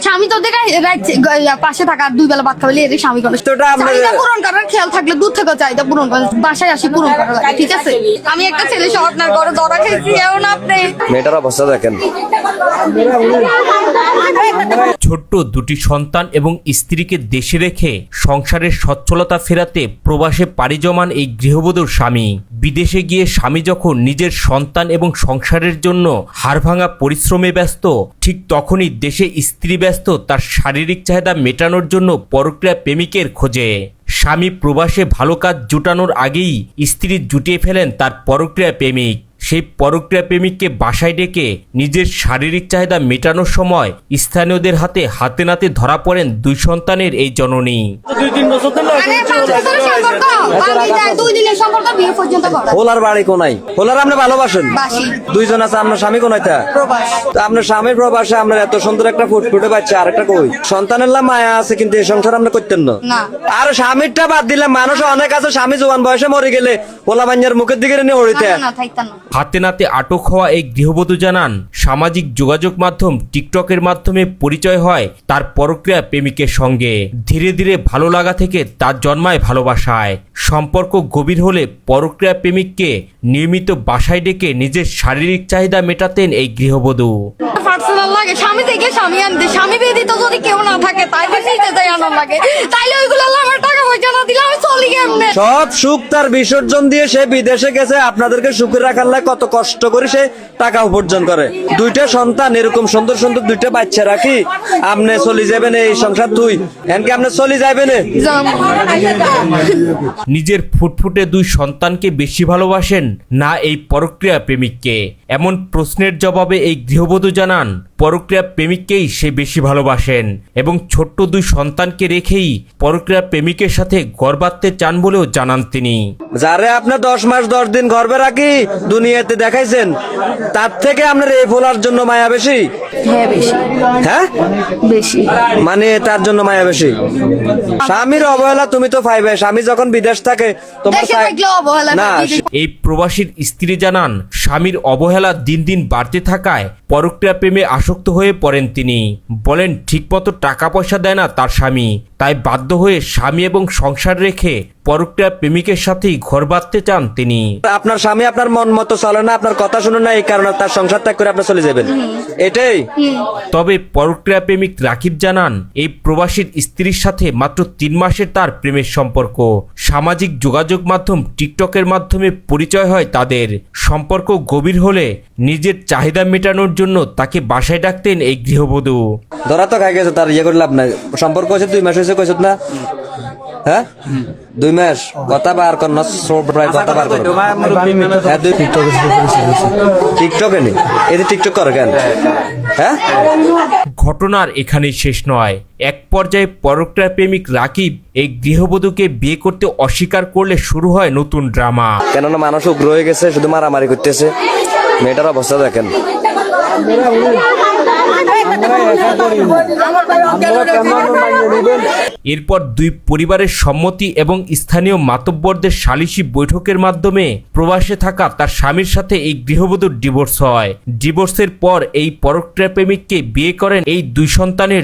স্বামী তো দেখা পাশে থাকা আর দুই বেলা ভাত খাবে এর স্বামী করে চাহিদা পূরণ করার খেয়াল থাকলে দূর থেকে চাহিদা পূরণ করে বাসায় আসি পূরণ করা লাগে, ঠিক আছে? আমি একটা ছেলে সহ আপনার ঘরে ধরা খেয়েছি এও না আপনি। মেয়েটার অবস্থা দেখেন। ছোট্ট দুটি সন্তান এবং স্ত্রীকে দেশে রেখে সংসারের সচ্ছলতা ফেরাতে প্রবাসে পাড়ি জমান এই গৃহবধূর স্বামী। বিদেশে গিয়ে স্বামী যখন নিজের সন্তান এবং সংসারের জন্য হাড়ভাঙা পরিশ্রমে ব্যস্ত, ঠিক তখনই দেশে স্ত্রী ব্যস্ত তার শারীরিক চাহিদা মেটানোর জন্য পরক্রিয়া প্রেমিকের খোঁজে। স্বামী প্রবাসে ভালো কাজ জুটানোর আগেই স্ত্রী জুটিয়ে ফেলেন তার পরক্রিয়া প্রেমিক। সেই পরক্রিয়া প্রেমিককে বাসায় ডেকে নিজের শারীরিক চাহিদা মেটানোর সময় স্থানীয়দের হাতে হাতে নাতে ধরা পড়েন দুই সন্তানের এই জননী। হোলার বাড়ি কোনাই? হোলার আপনি ভালোবাসেন? দুইজন আছে, আপনার স্বামী কোনাই? তা আপনার স্বামীর প্রবাসে আপনার এত সুন্দর একটা ফুটফুটে বাচ্চা, আর একটা কই সন্তানের মায়া আছে, কিন্তু এই সংসার আপনি করতেন না। আর স্বামীরটা বাদ দিলে মানুষ অনেক আছে, স্বামী জোয়ান বয়সে মরে গেলে পোলা বাঞ্জার মুখের দিকে নিয়ে ওড়িতে। হাতে নাতে আটক হওয়া এই গৃহবধূ জানান, সামাজিক যোগাযোগ মাধ্যম টিকটকের মাধ্যমে পরিচয় হয় তার পরক্রিয়া প্রেমিকের সঙ্গে। ধীরে ধীরে ভালো লাগা থেকে তার জন্মায় ভালোবাসায়। সম্পর্ক গভীর হলে পরক্রিয়া প্রেমিককে নিয়মিত বাসায় ডেকে নিজের শারীরিক চাহিদা মেটাতেন এই গৃহবধূ। স্বামী থেকে স্বামী আনতে, স্বামী ব্যতীত যদি কেউ না থাকে তাই নিতে যাই আনার লাগে, তাইলে ওইগুলো আমার টাকা পয়সা না দিলে আমি চলি কেমনে? সব সুখ তার বিসর্জন দিয়ে সে বিদেশে গেছে, আপনাদেরকে সুখে রাখার লাগে কত কষ্ট করে সে টাকা উপার্জন করে। দুইটা সন্তান, এরকম সুন্দর সুন্দর দুইটা বাচ্চা রাখি আপনি চলে যাবেন এই সংসার? তুই এনকে আপনি চলে যাবেন? নিজের ফুটফুটে দুই সন্তানকে বেশি ভালোবাসেন না এই পরক্রিয়া প্রেমিককে? এমন প্রশ্নের জবাবে এই গৃহবধূ জানান, পরক্রিয়া প্রেমিককেই সে বেশি ভালোবাসেন এবং ছোট্ট দুই সন্তানকে রেখেই পরক্রিয়া প্রেমিকের সাথে ঘর বাঁধতে চান বলেও জানান তিনি। যারে আপনি 10 মাস 10 দিন গর্ভে রাখি দুনিয়াতে দেখাইছেন, তার থেকে আপনার এই ফোলার জন্য মায়া বেশি? হ্যাঁ বেশি। হ্যাঁ বেশি মানে তার জন্য মায়া বেশি। স্বামীর অবহেলা তুমি তো পাইবে, স্বামী যখন বিদেশ থাকে তোমার না। এই প্রবাসীর স্ত্রী জানান, স্বামীর অবহেলা দিন দিন বাড়তে থাকায় পরক্রিয়া প্রেমে আসক্ত হয়ে পড়েন তিনি। বলেন ঠিকমতো টাকা পয়সা দেয় না তার স্বামী, তাই বাধ্য হয়ে স্বামী এবং সংসার রেখে পরক্রিয়া প্রেমিকের সাথেই ঘর বাঁধতে চান তিনি। আপনার স্বামী আপনার মন মতো চলে না, আপনার কথা শুনে না, এই কারণে তার সংসার ত্যাগ করে আপনি চলে যাবেন, এটাই। তবে পরক্রিয়া প্রেমিক রাকিব জানান, এই প্রবাসীর স্ত্রীর সাথে মাত্র 3 মাসের তার প্রেমের সম্পর্ক। সামাজিক যোগাযোগ মাধ্যম টিকটকের মাধ্যমে পরিচয় হয় তাদের। সম্পর্ক গভীর হলে নিজের চাহিদা মেটানোর জন্য তাকে বাসায় ডাকতেন এই গৃহবধূ। ধরা তো খাই গেছে, তার ইয়ে করে লাভ নাই। সম্পর্ক হয়েছে 2 মাস হয়েছে কইছত না? হ্যাঁ 2 মাস কথা বার কর না, প্রায় কথা বার কর। টিকটকে নেই, এই টিকটক করে কেন? হ্যাঁ ঘটনার এখানেই শেষ নয়। এক পর্যায়ে পরক্রিয়া প্রেমিক রাকিব এই গৃহবধূকে বিয়ে করতে অস্বীকার করলে শুরু হয় নতুন ড্রামা। কেননা মানুষ উগ্র হয়ে গেছে, শুধু মারামারি করতেছে। মেয়েটার অবস্থা দেখেন। এরপর দুই পরিবারের সম্মতি এবং স্থানীয় মাতব্বরদের সালিশি বৈঠকের মাধ্যমে প্রবাসে থাকা তার স্বামীর সাথে এই গৃহবধূর ডিভোর্স হয়। ডিভোর্সের পর এই পরক্রিয়া প্রেমিককে বিয়ে করেন এই দুই সন্তানের